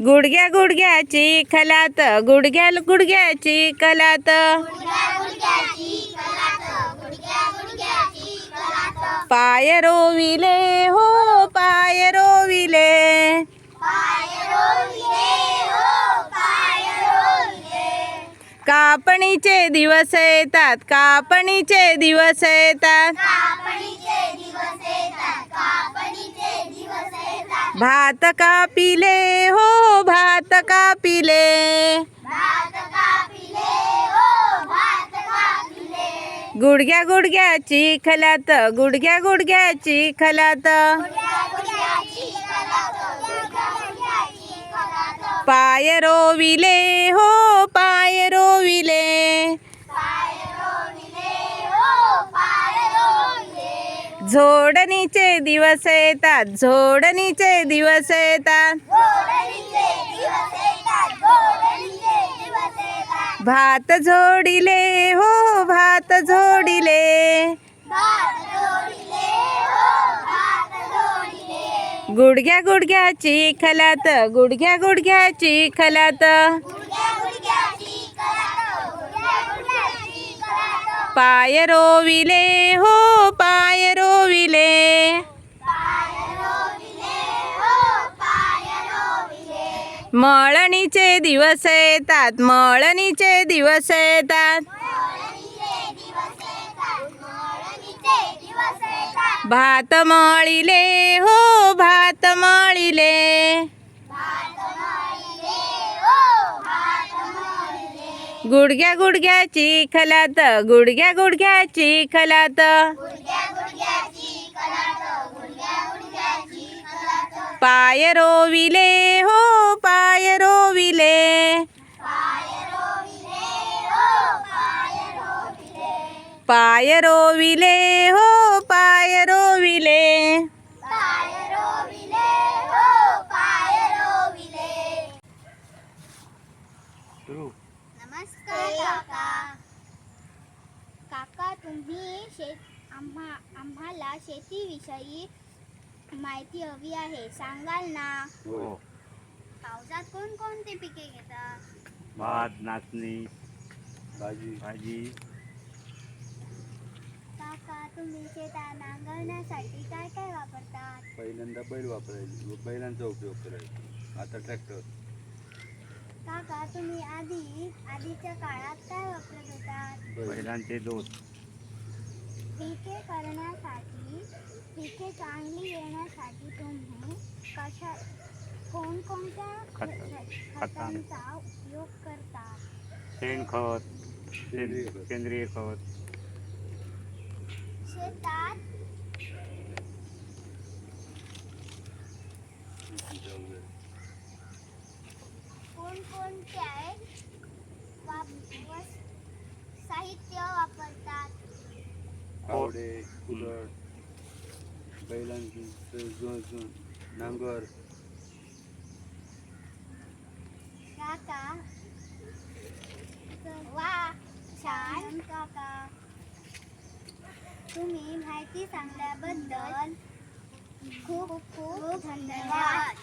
गुडघ्या गुडघ्याची खलात, गुडघ्या गुडघ्याची खलात, पाय रोविले हो पाय रोविले, कापणीचे दिवस येतात, कापणीचे दिवस येतात, भात कापिले हो भात कापिले, गुडघ्या गुडघ्याची खलात, गुडघ्या गुडघ्याची खलात, पाय रोविले हो पाय रोविले, झोडणीचे दिवस येतात, झोडणीचे दिवस येतात, भात झोडिले हो भात झोडिले, गुडघ्या गुडघ्याची खलात, गुडघ्या गुडघ्याची खलात, पाय रोविले हो पाय रोविले, मळणीचे दिवस येतात, मळणीचे दिवस येतात, भात मळिले हो भात मळिले, गुडघ्या गुडघ्याची खलात, गुडघ्या गुडघ्याची खलात, पाय रोविले हो पाय रोविले, पाय रोविले हो पाय रोविले, नमस्कार काका. काका तुम्ही आम्हाला शेतीविषयी माहिती हवी आहे, सांगाल ना? पावसात कोणकोणती पिके घेतात? भात, नाचणी, भाजी. काका तुम्ही शेतात नांगरण्यासाठी काय काय वापरतात? पहिल्यांदा बैल वापरायचे, बैलांचा उपयोग करायचा, आता ट्रॅक्टर. काका तुम्ही आधीच्या काळात काय वापरत होतात? बैलांचे दूध. पिके चांगली येण्यासाठी तुम्ही कोणकोणत्या खतांचा उपयोग करतात? शेणखत, सेंद्रिय खत. शेतात कोणकोणते साहित्य वापरतात? फावडे, कुदळ, बैलांची नांगर. काका वा छान काका, तुम्ही माहिती सांगल्याबद्दल खूप खूप धन्यवाद.